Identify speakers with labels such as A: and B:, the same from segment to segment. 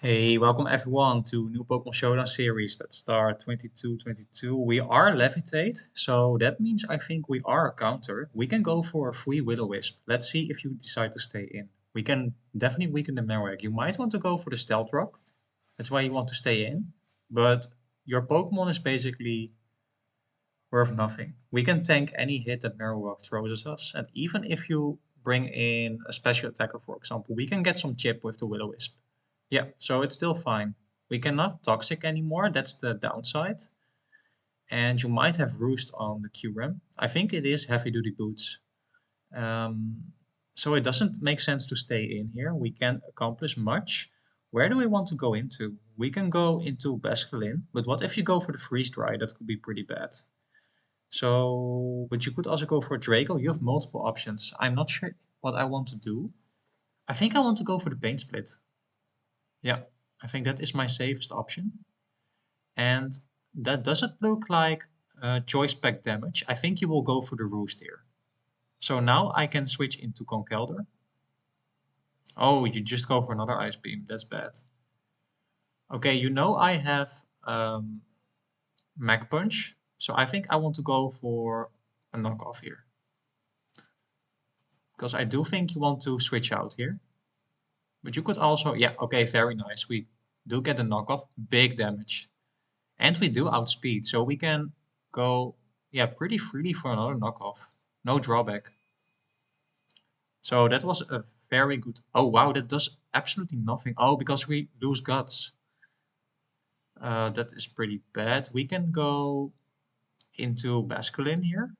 A: Hey, welcome everyone to new Pokemon Showdown series. Let's start 22-22. We are Levitate, so that means I think we are a counter. We can go for a free Will-O-Wisp. Let's see if you decide to stay in. We can definitely weaken the Marowak. You might want to go for the Stealth Rock. That's why you want to stay in. But your Pokemon is basically worth nothing. We can tank any hit that Marowak throws at us. And even if you bring in a special attacker, for example, we can get some chip with the Will-O-Wisp. Yeah, so it's still fine. We cannot toxic anymore, that's the downside. And you might have roost on the QRAM. I think it is heavy duty boots. Um, so it doesn't make sense to stay in here. We can accomplish much. Where do we want to go into? We can go into Basculin, but what if you go for the freeze dry? That could be pretty bad. So, but you could also go for Draco. You have multiple options. I'm not sure what I want to do. I think I want to go for the paint split. Yeah, I think that is my safest option. And that doesn't look like choice pack damage. I think you will go for the roost here. So now I can switch into Conkeldurr. Oh, you just go for another Ice Beam. That's bad. Okay, you know I have Mach Punch. So I think I want to go for a knockoff here. Because I do think you want to switch out here. But you could also, yeah, okay, very nice. We do get the knockoff, big damage. And we do outspeed, so we can go, yeah, pretty freely for another knockoff. No drawback. So that was a very good. Oh wow, that does absolutely nothing. Oh, because we lose guts. That is pretty bad. We can go into Basculin here.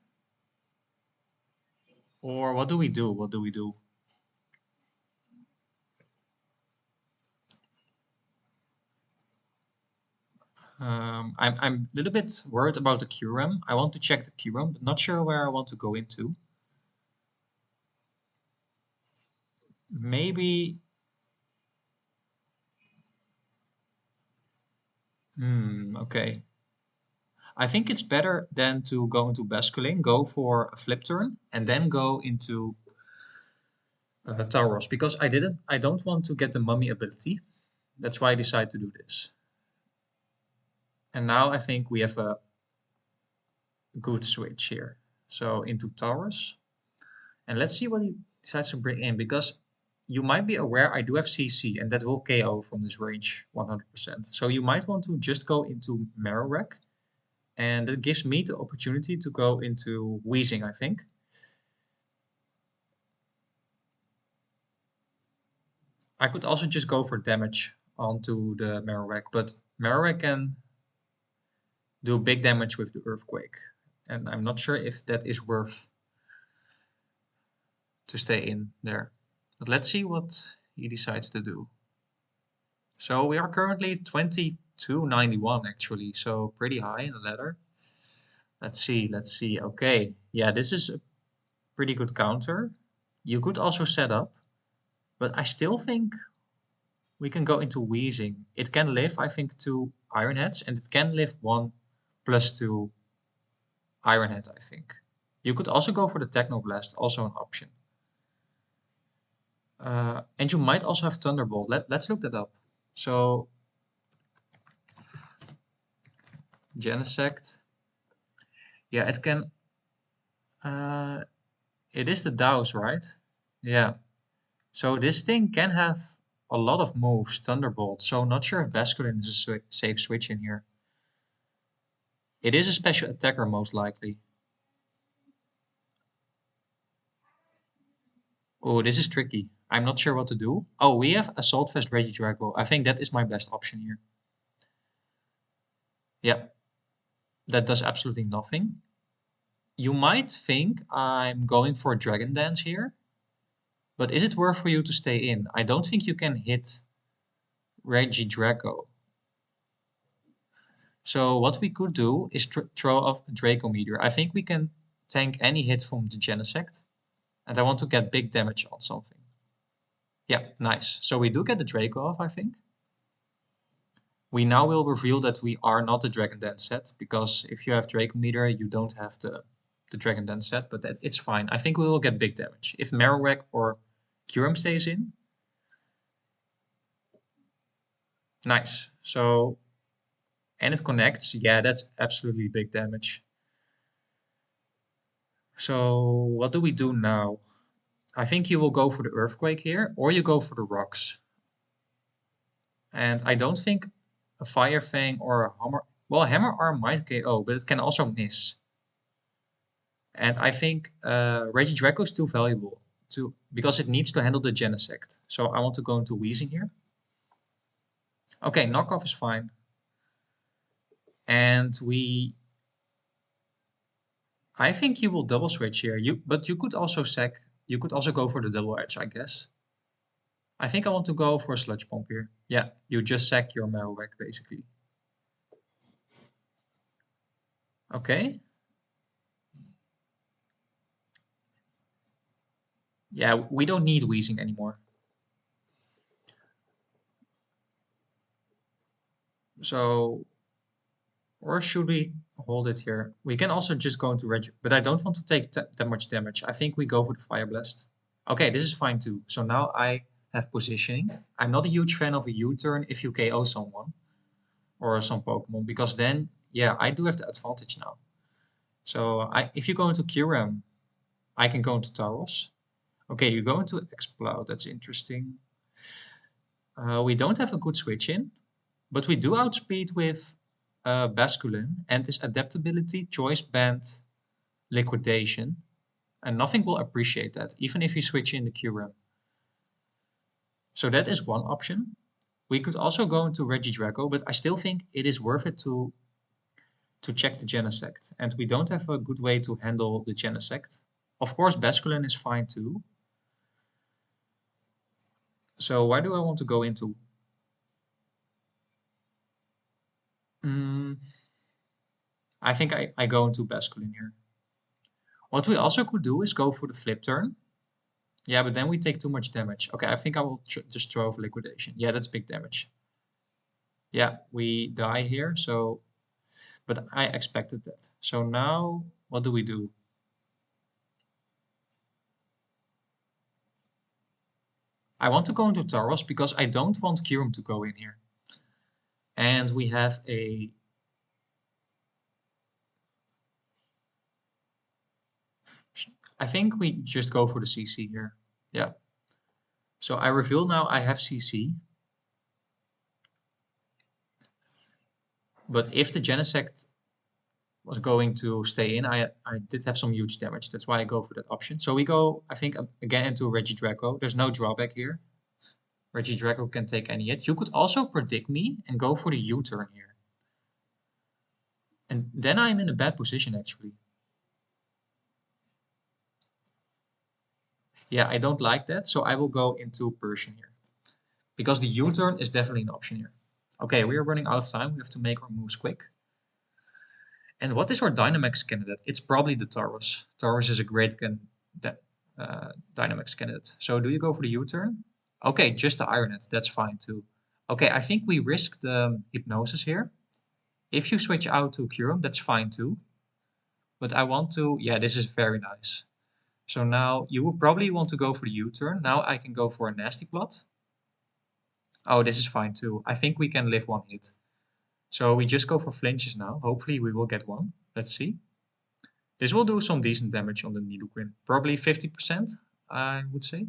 A: Or what do we do? What do we do? I'm a little bit worried about the QRAM. I want to check the QRAM, but not sure where I want to go into. Maybe. Okay. I think it's better than to go into Basculin, go for a flip turn, and then go into Tauros because I don't want to get the mummy ability. That's why I decided to do this. And now I think we have a good switch here. So into Tauros, and let's see what he decides to bring in because you might be aware I do have CC and that will KO from this range 100%. So you might want to just go into Marowak, and that gives me the opportunity to go into Wheezing, I think. I could also just go for damage onto the Marowak, but Marowak can do big damage with the Earthquake. And I'm not sure if that is worth to stay in there. But let's see what he decides to do. So we are currently 2291 actually, so pretty high in the ladder. Let's see. Okay, yeah, this is a pretty good counter. You could also set up, but I still think we can go into Wheezing. It can live, I think, 2 Iron Heads, and it can live 1+2 Iron Head, I think. You could also go for the Technoblast, also an option. And you might also have Thunderbolt. Let's look that up. So, Genesect. Yeah, it can. Uh, it is the Douse, right? Yeah. So this thing can have a lot of moves, Thunderbolt. So not sure if Basculin is a safe switch in here. It is a special attacker, most likely. Oh, this is tricky. I'm not sure what to do. Oh, we have Assault Vest Regidrago. I think that is my best option here. Yeah, that does absolutely nothing. You might think I'm going for Dragon Dance here, but is it worth for you to stay in? I don't think you can hit Regidrago. So what we could do is throw off a Draco Meteor. I think we can tank any hit from the Genesect, and I want to get big damage on something. Yeah, nice. So we do get the Draco off, I think. We now will reveal that we are not the Dragon Dance set, because if you have Draco Meteor, you don't have the Dragon Dance set, but it's fine. I think we will get big damage. If Marowak or Kyurem stays in, Nice. So, and it connects. Yeah, that's absolutely big damage. So, what do we do now? I think you will go for the earthquake here, or you go for the rocks. And I don't think a fire fang or a hammer. Well, hammer arm might KO, but it can also miss. And I think Raging Draco is too valuable to because it needs to handle the Genesect. So I want to go into Wheezing here. Okay, knockoff is fine. And I think you will double switch here. But you could also sack. You could also go for the double edge, I guess. I think I want to go for a Sludge Bomb here. Yeah, you just sack your Marowak basically. Okay. Yeah, we don't need Wheezing anymore. So, or should we hold it here? We can also just go into Reg, but I don't want to take that much damage. I think we go for the Fire Blast. Okay, this is fine too. So now I have positioning. I'm not a huge fan of a U-turn if you KO someone or some Pokemon, because then, yeah, I do have the advantage now. So if you go into Kyurem, I can go into Tauros. Okay, you go into Explode. That's interesting. We don't have a good switch in, but we do outspeed with Basculin and his adaptability, choice band, liquidation, and nothing will appreciate that, even if you switch in the Kyurem. So that is one option. We could also go into Regidrago, but I still think it is worth it to check the Genesect. And we don't have a good way to handle the Genesect. Of course, Basculin is fine too. So why do I want to go into? Mm, I think I go into Basculin here. What we also could do is go for the flip turn. Yeah, but then we take too much damage. Okay, I think I will just throw for liquidation. Yeah, that's big damage. Yeah, we die here, so... But I expected that. So now, what do we do? I want to go into Tauros because I don't want Kyurem to go in here. And we have a... I think we just go for the CC here. Yeah. So I reveal now I have CC. But if the Genesect was going to stay in, I did have some huge damage. That's why I go for that option. So we go, I think, again into Regidrago. There's no drawback here. Regidrago can take any hit. You could also predict me and go for the U-turn here. And then I'm in a bad position, actually. Yeah, I don't like that, so I will go into Persian here. Because the U-turn is definitely an option here. Okay, we are running out of time. We have to make our moves quick. And what is our Dynamax candidate? It's probably the Tauros. Tauros is a great Dynamax candidate. So do you go for the U-turn? Okay, just the Ironet. That's fine too. Okay, I think we risk the Hypnosis here. If you switch out to Kyurem, that's fine too. But I want to... Yeah, this is very nice. So now you will probably want to go for the U-turn. Now I can go for a Nasty Plot. Oh, this is fine too. I think we can live one hit. So we just go for flinches now. Hopefully we will get one. Let's see. This will do some decent damage on the Nidoqueen. Probably 50%, I would say.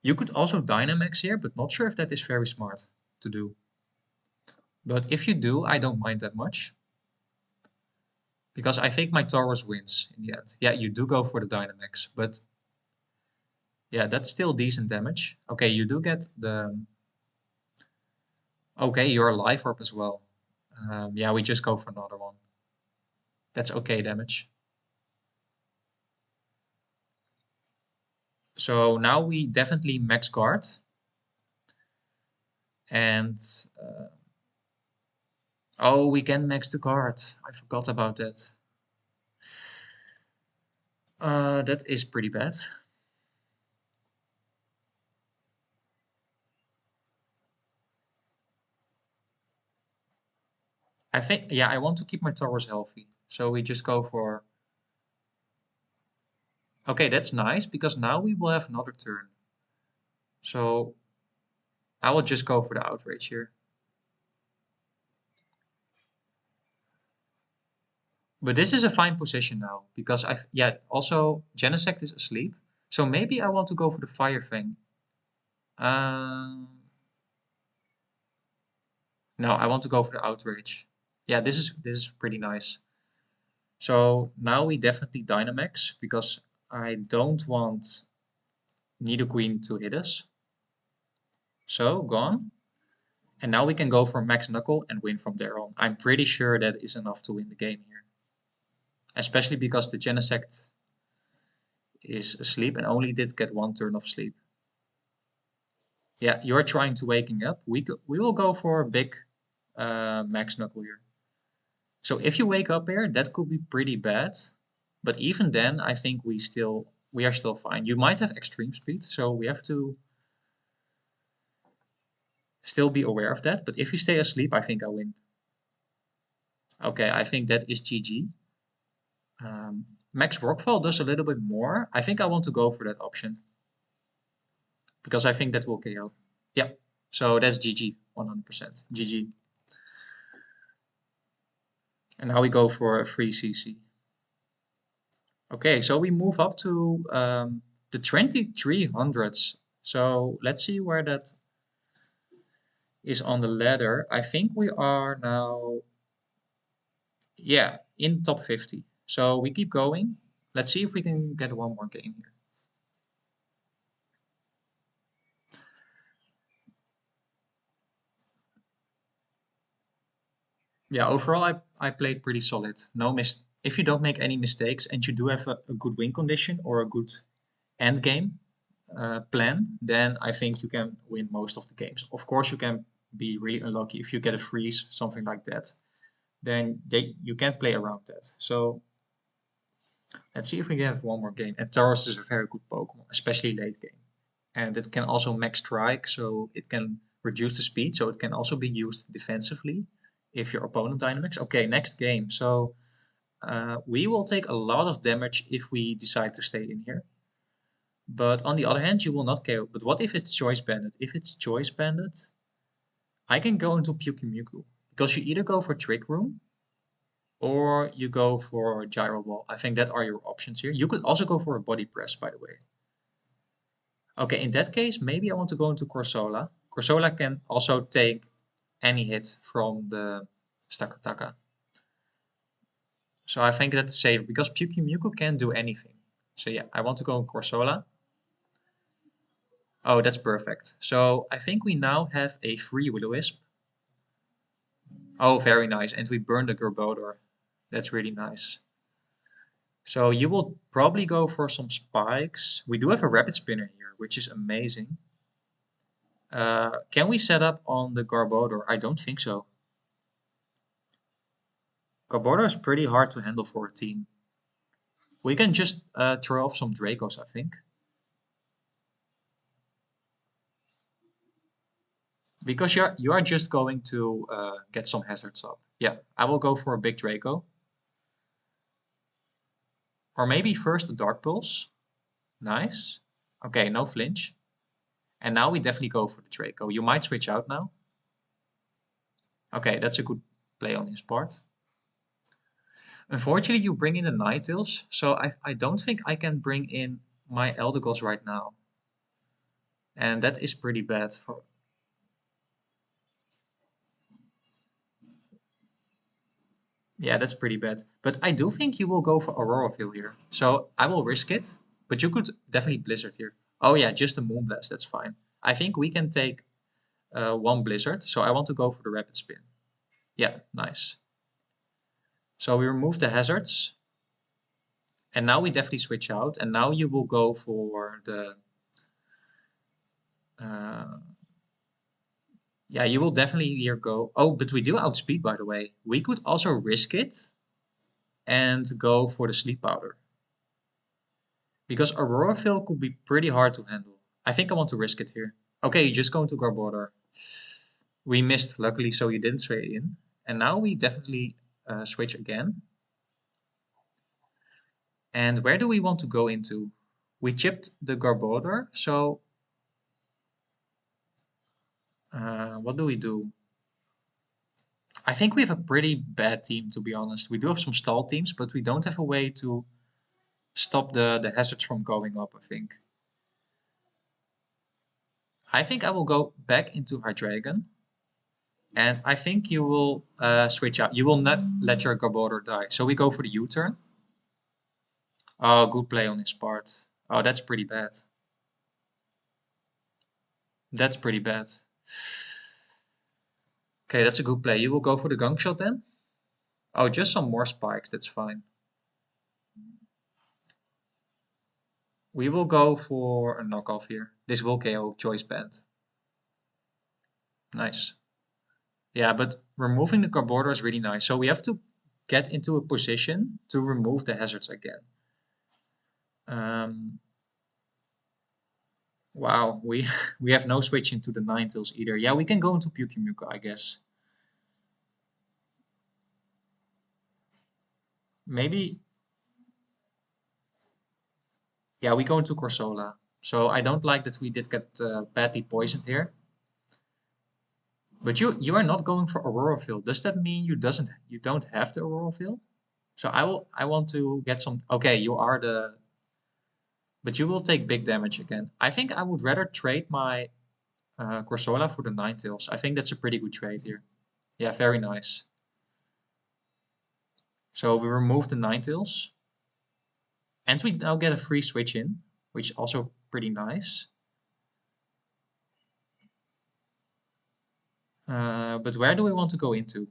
A: You could also Dynamax here, but not sure if that is very smart to do. But if you do, I don't mind that much. Because I think my Tauros wins in the end. Yeah, you do go for the Dynamax, but yeah, that's still decent damage. Okay, you do get the... Okay, you're Life Orb as well. Yeah, we just go for another one. That's okay damage. So now we definitely max guard. And... oh, we can max the guard. I forgot about that. That is pretty bad. I think, yeah, I want to keep my Tauros healthy. So we just go for... Okay, that's nice, because now we will have another turn. So I will just go for the outrage here. But this is a fine position now because yeah, also Genesect is asleep. So maybe I want to go for the Fire Fang. Um, no, I want to go for the outrage. Yeah, this is pretty nice. So now we definitely Dynamax because I don't want Nidoqueen to hit us. So gone. And now we can go for Max Knuckle and win from there on. I'm pretty sure that is enough to win the game here. Especially because the Genesect is asleep and only did get one turn of sleep. Yeah, you're trying to waking up. We will go for a big Max Knuckle here. So if you wake up here, that could be pretty bad. But even then, I think we are still fine. You might have extreme speed, so we have to still be aware of that. But if you stay asleep, I think I win. Okay, I think that is GG. Max Rockfall does a little bit more. I think I want to go for that option because I think that will KO. Yeah, so that's GG, 100%. GG. And now we go for a free CC. Okay, so we move up to the 2300s. So let's see where that is on the ladder. I think we are now, yeah, in top 50. So we keep going. Let's see if we can get one more game here. Yeah, overall I played pretty solid. No mis If you don't make any mistakes and you do have a good win condition or a good end game plan, then I think you can win most of the games. Of course, you can be really unlucky if you get a freeze, something like that. Then you can't play around that. So let's see if we can have one more game. And Tauros is a very good Pokemon, especially late game. And it can also max strike, so it can reduce the speed, so it can also be used defensively if your opponent Dynamax. Okay, next game. So we will take a lot of damage if we decide to stay in here. But on the other hand, you will not KO. But what if it's Choice Bandit? If it's Choice Bandit, I can go into Pyukumuku. Because you either go for Trick Room or you go for Gyro Ball. I think that are your options here. You could also go for a Body Press, by the way. Okay, in that case, maybe I want to go into Corsola. Corsola can also take any hit from the Stakataka. So I think that's safe because Pyukumuku can do anything. So yeah, I want to go in Corsola. Oh, that's perfect. So I think we now have a free Will-O-Wisp. Oh, very nice. And we burn the Gerbodor. That's really nice. So you will probably go for some spikes. We do have a Rapid Spinner here, which is amazing. Can we set up on the Garbodor? I don't think so. Garbodor is pretty hard to handle for a team. We can just throw off some Dracos, I think. Because you are just going to get some hazards up. Yeah, I will go for a big Draco. Or maybe first a Dark Pulse. Nice. Okay, no flinch. And now we definitely go for the Draco. You might switch out now. Okay, that's a good play on his part. Unfortunately, you bring in the Ninetales, so I don't think I can bring in my Eldegoss right now. And that is pretty bad for... Yeah, that's pretty bad. But I do think you will go for Auroraville here. So I will risk it, but you could definitely Blizzard here. Oh yeah, just a Moonblast, that's fine. I think we can take one Blizzard, so I want to go for the Rapid Spin. Yeah, nice. So we remove the hazards. And now we definitely switch out. And now you will go for the... yeah, you will definitely here go... Oh, but we do outspeed, by the way. We could also risk it and go for the Sleep Powder. Because Auroraville could be pretty hard to handle. I think I want to risk it here. Okay, you just go into Garbodor. We missed, luckily, so you didn't sway in. And now we definitely switch again. And where do we want to go into? We chipped the Garbodor, so What do we do? I think we have a pretty bad team, to be honest. We do have some stall teams, but we don't have a way to stop the hazards from going up, I think. I think I will go back into Hydreigon, and I think you will switch out. You will not let your Garbodor die. So we go for the U-turn. Oh, good play on his part. Oh, that's pretty bad. That's pretty bad. Okay, that's a good play. You will go for the gunk shot then? Oh, just some more spikes. That's fine. We will go for a knockoff here. This will KO choice band. Nice. Yeah, but removing the Garbodor is really nice. So we have to get into a position to remove the hazards again. Um, wow, we we have no switching to the Ninetales either. Yeah, we can go into Pyukumuka, I guess. Maybe, yeah, we go into Corsola. So I don't like that we did get badly poisoned here. But you are not going for Aurora Field. Does that mean you don't have the Aurora Field? So I want to get some. Okay, you are the, but you will take big damage again. I think I would rather trade my Corsola for the Ninetales. I think that's a pretty good trade here. Yeah, very nice. So we remove the Ninetales, and we now get a free switch in, which is also pretty nice. But where do we want to go into?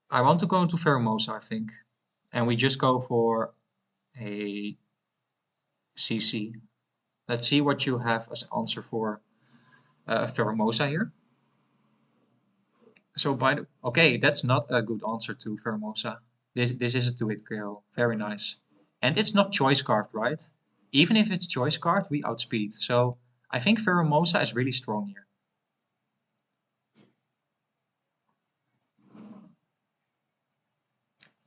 A: I want to go into Pheromosa, I think. And we just go for a CC. Let's see what you have as an answer for Pheromosa here. So okay, that's not a good answer to Pheromosa. This is a 2-hit KO. Very nice. And it's not choice carved, right? Even if it's choice carved, we outspeed. So I think Pheromosa is really strong here.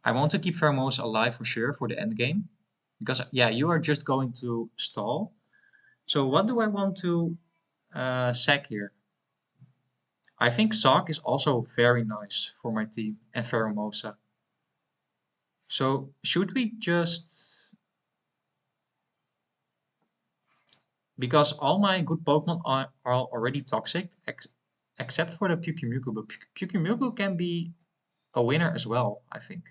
A: I want to keep Pheromosa alive for sure for the end game. Because yeah, you are just going to stall. So what do I want to sack here? I think Sock is also very nice for my team and Pheromosa. So should we just, because all my good Pokemon are already toxic except for the Pyukumuku, but Pyukumuku can be a winner as well, I think.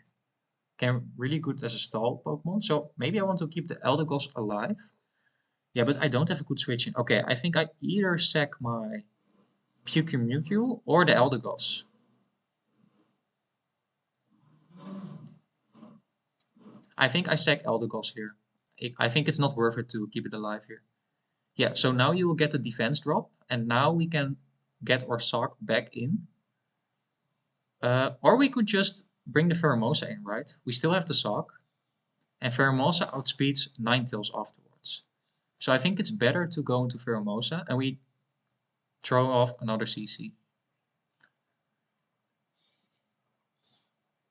A: Can really good as a stall Pokemon. So maybe I want to keep the Eldegoss alive. Yeah, but I don't have a good switching. Okay, I think I either sack my Pyukumuku or the Eldegoss. I think I sack Eldegoss here. I think it's not worth it to keep it alive here. Yeah, so now you will get the defense drop, and now we can get our Sock back in. Or we could just bring the Pheromosa in, right? We still have the Sock, and Pheromosa outspeeds Ninetales afterwards. So I think it's better to go into Pheromosa, and we throw off another CC.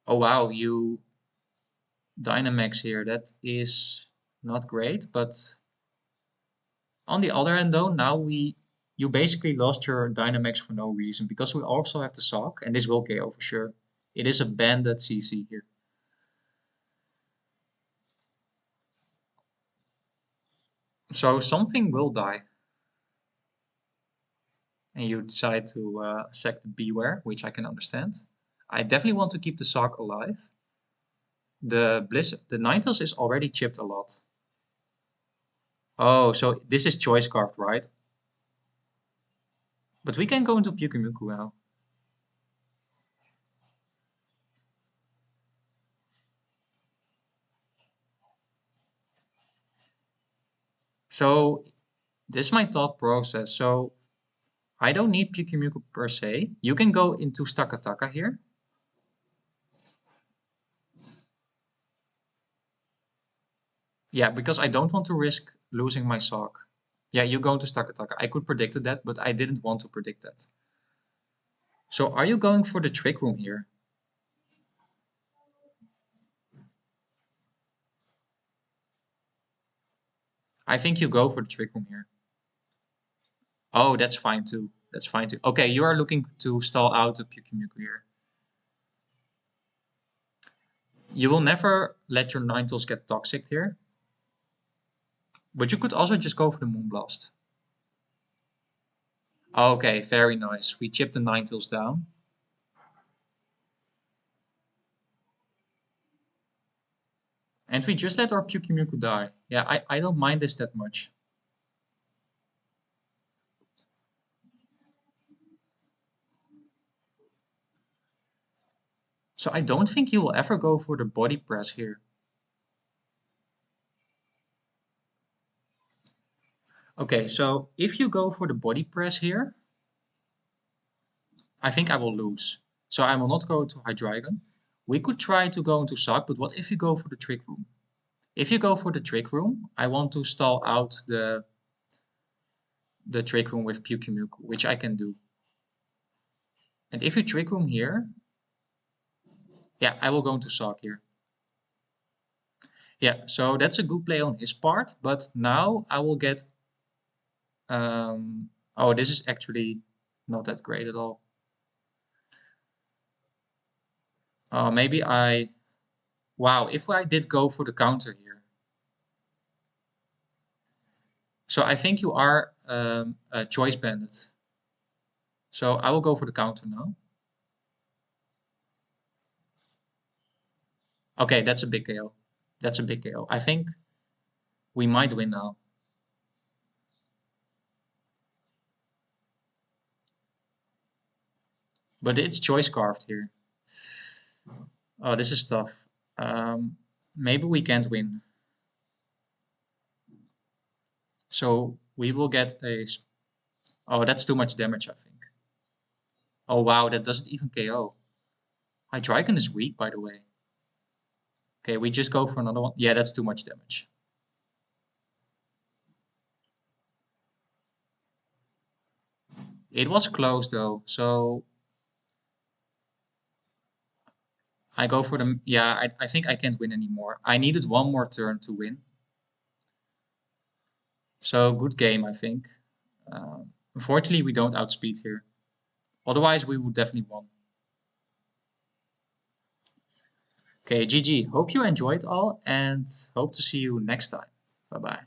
A: Oh wow, you Dynamax here. That is not great, but on the other hand though, now you basically lost your Dynamax for no reason because we also have the Sock, and this will KO for sure. It is a banded CC here. So something will die. And you decide to sack the Beware, which I can understand. I definitely want to keep the Sock alive. The Ninetales is already chipped a lot. Oh, so this is choice carved, right? But we can go into Pyukumuku now. So this is my thought process. So I don't need Pyukumuku per se. You can go into Stakataka here. Yeah, because I don't want to risk losing my Sock. Yeah, you go into Stakataka. I could predict that, but I didn't want to predict that. So are you going for the Trick Room here? I think you go for the trick room here. Oh, that's fine too. That's fine too. Okay, you are looking to stall out the Pyukumuku here. You will never let your Ninetales get toxic here. But you could also just go for the Moonblast. Okay, very nice. We chip the Ninetales down. And we just let our Pyukumuku die. Yeah, I don't mind this that much. So I don't think he will ever go for the body press here. Okay, so if you go for the body press here, I think I will lose. So I will not go to Hydreigon. We could try to go into Suck, but what if you go for the Trick Room? If you go for the Trick Room, I want to stall out the Trick Room with Pyukumuku, which I can do. And if you Trick Room here, yeah, I will go into Suck here. Yeah, so that's a good play on his part, but now I will get... oh, this is actually not that great at all. Maybe I... Wow, if I did go for the counter here. So I think you are a Choice Bandit. So I will go for the counter now. Okay, that's a big KO. That's a big KO. I think we might win now. But it's Choice Carved here. Oh, this is tough. Maybe we can't win. So we will get a... Oh, that's too much damage, I think. Oh, wow, that doesn't even KO. Hydreigon is weak, by the way. Okay, we just go for another one. Yeah, that's too much damage. It was close, though, so... I go for the... Yeah, I think I can't win anymore. I needed one more turn to win. So, good game, I think. Unfortunately, we don't outspeed here. Otherwise, we would definitely won. Okay, GG. Hope you enjoyed all and hope to see you next time. Bye-bye.